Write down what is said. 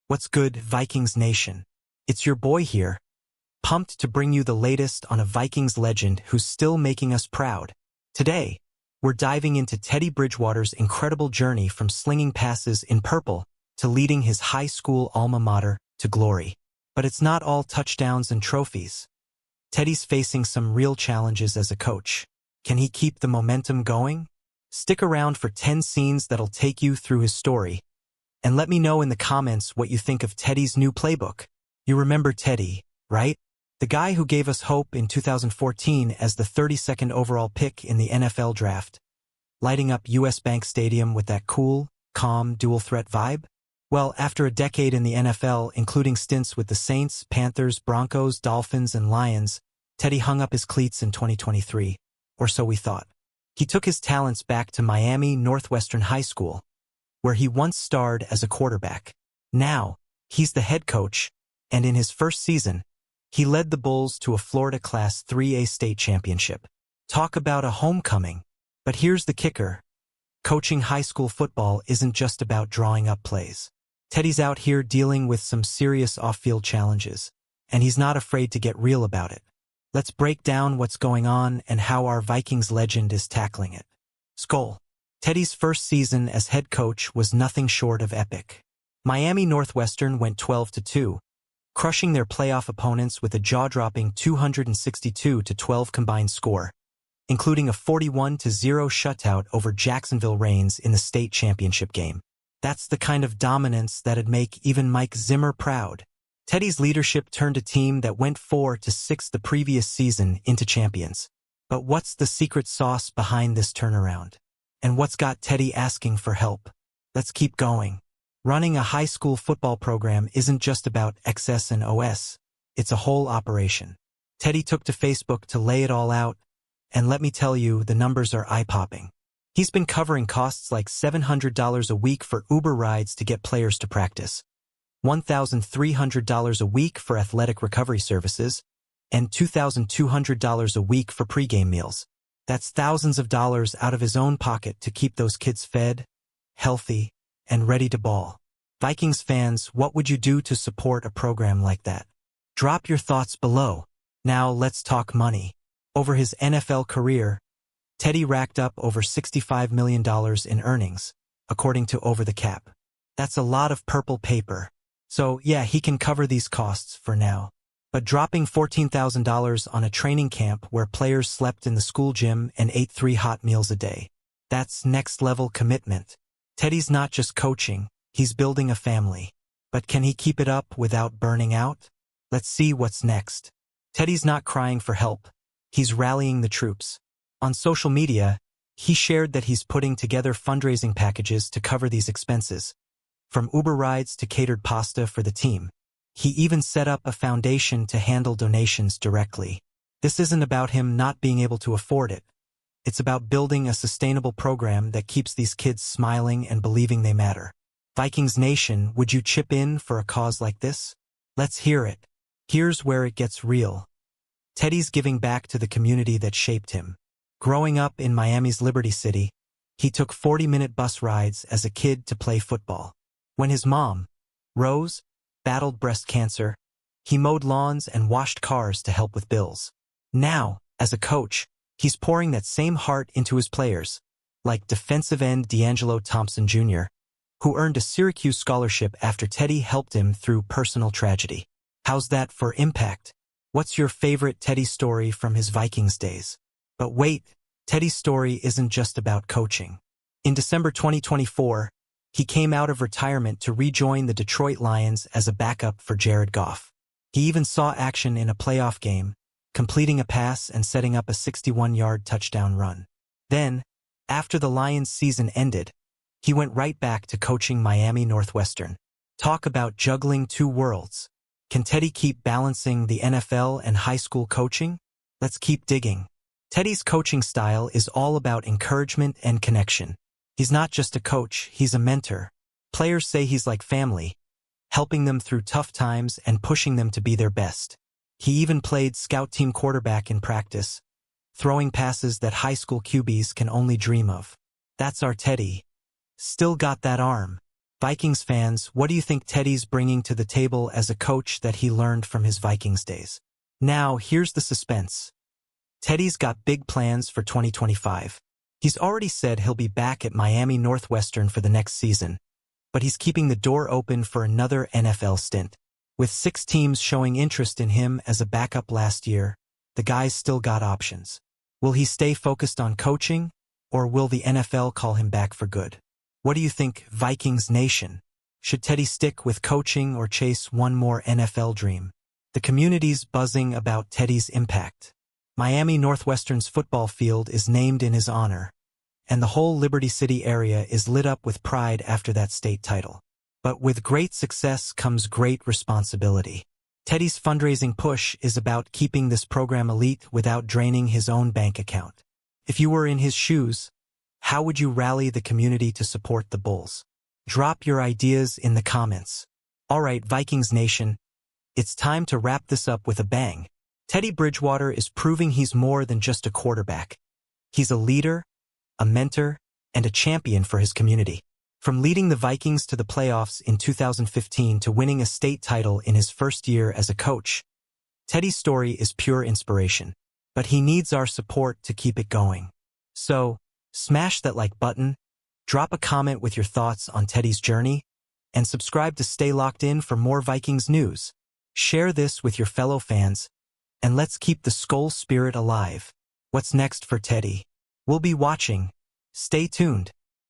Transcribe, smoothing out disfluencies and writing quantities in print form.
What's good, Vikings Nation? It's your boy here, pumped to bring you the latest on a Vikings legend who's still making us proud. Today, we're diving into Teddy Bridgewater's incredible journey from slinging passes in purple to leading his high school alma mater to glory. But it's not all touchdowns and trophies. Teddy's facing some real challenges as a coach. Can he keep the momentum going? Stick around for 10 scenes that'll take you through his story. And let me know in the comments what you think of Teddy's new playbook. You remember Teddy, right? The guy who gave us hope in 2014 as the 32nd overall pick in the NFL draft, lighting up US Bank Stadium with that cool, calm, dual-threat vibe? Well, after a decade in the NFL, including stints with the Saints, Panthers, Broncos, Dolphins, and Lions, Teddy hung up his cleats in 2023, or so we thought. He took his talents back to Miami Northwestern High School, where he once starred as a quarterback. Now, he's the head coach, and in his first season, he led the Bulls to a Florida Class 3A state championship. Talk about a homecoming. But here's the kicker. Coaching high school football isn't just about drawing up plays. Teddy's out here dealing with some serious off-field challenges, and he's not afraid to get real about it. Let's break down what's going on and how our Vikings legend is tackling it. Skull. Teddy's first season as head coach was nothing short of epic. Miami Northwestern went 12-2, crushing their playoff opponents with a jaw-dropping 262-12 combined score, including a 41-0 shutout over Jacksonville Reigns in the state championship game. That's the kind of dominance that'd make even Mike Zimmer proud. Teddy's leadership turned a team that went 4-6 the previous season into champions. But what's the secret sauce behind this turnaround? And what's got Teddy asking for help? Let's keep going. Running a high school football program isn't just about X's and O's. It's a whole operation. Teddy took to Facebook to lay it all out, and let me tell you, the numbers are eye-popping. He's been covering costs like $700 a week for Uber rides to get players to practice, $1,300 a week for athletic recovery services, and $2,200 a week for pregame meals. That's thousands of dollars out of his own pocket to keep those kids fed, healthy, and ready to ball. Vikings fans, what would you do to support a program like that? Drop your thoughts below. Now let's talk money. Over his NFL career, Teddy racked up over $65 million in earnings, according to Over the Cap. That's a lot of purple paper. So yeah, he can cover these costs for now. But dropping $14,000 on a training camp where players slept in the school gym and ate 3 hot meals a day, that's next-level commitment. Teddy's not just coaching, he's building a family. But can he keep it up without burning out? Let's see what's next. Teddy's not crying for help. He's rallying the troops. On social media, he shared that he's putting together fundraising packages to cover these expenses, from Uber rides to catered pasta for the team. He even set up a foundation to handle donations directly. This isn't about him not being able to afford it. It's about building a sustainable program that keeps these kids smiling and believing they matter. Vikings Nation, would you chip in for a cause like this? Let's hear it. Here's where it gets real. Teddy's giving back to the community that shaped him. Growing up in Miami's Liberty City, he took 40-minute bus rides as a kid to play football. When his mom, Rose, battled breast cancer, he mowed lawns and washed cars to help with bills. Now, as a coach, he's pouring that same heart into his players, like defensive end D'Angelo Thompson Jr., who earned a Syracuse scholarship after Teddy helped him through personal tragedy. How's that for impact? What's your favorite Teddy story from his Vikings days? But wait, Teddy's story isn't just about coaching. In December 2024, he came out of retirement to rejoin the Detroit Lions as a backup for Jared Goff. He even saw action in a playoff game, completing a pass and setting up a 61-yard touchdown run. Then, after the Lions' season ended, he went right back to coaching Miami Northwestern. Talk about juggling 2 worlds. Can Teddy keep balancing the NFL and high school coaching? Let's keep digging. Teddy's coaching style is all about encouragement and connection. He's not just a coach, he's a mentor. Players say he's like family, helping them through tough times and pushing them to be their best. He even played scout team quarterback in practice, throwing passes that high school QBs can only dream of. That's our Teddy. Still got that arm. Vikings fans, what do you think Teddy's bringing to the table as a coach that he learned from his Vikings days? Now, here's the suspense. Teddy's got big plans for 2025. He's already said he'll be back at Miami Northwestern for the next season, but he's keeping the door open for another NFL stint. With 6 teams showing interest in him as a backup last year, the guy's still got options. Will he stay focused on coaching, or will the NFL call him back for good? What do you think, Vikings Nation? Should Teddy stick with coaching or chase one more NFL dream? The community's buzzing about Teddy's impact. Miami Northwestern's football field is named in his honor, and the whole Liberty City area is lit up with pride after that state title. But with great success comes great responsibility. Teddy's fundraising push is about keeping this program elite without draining his own bank account. If you were in his shoes, how would you rally the community to support the Bulls? Drop your ideas in the comments. All right, Vikings Nation, it's time to wrap this up with a bang. Teddy Bridgewater is proving he's more than just a quarterback. He's a leader, a mentor, and a champion for his community. From leading the Vikings to the playoffs in 2015 to winning a state title in his first year as a coach, Teddy's story is pure inspiration. But he needs our support to keep it going. So, smash that like button, drop a comment with your thoughts on Teddy's journey, and subscribe to stay locked in for more Vikings news. Share this with your fellow fans, and let's keep the Skol spirit alive. What's next for Teddy? We'll be watching. Stay tuned.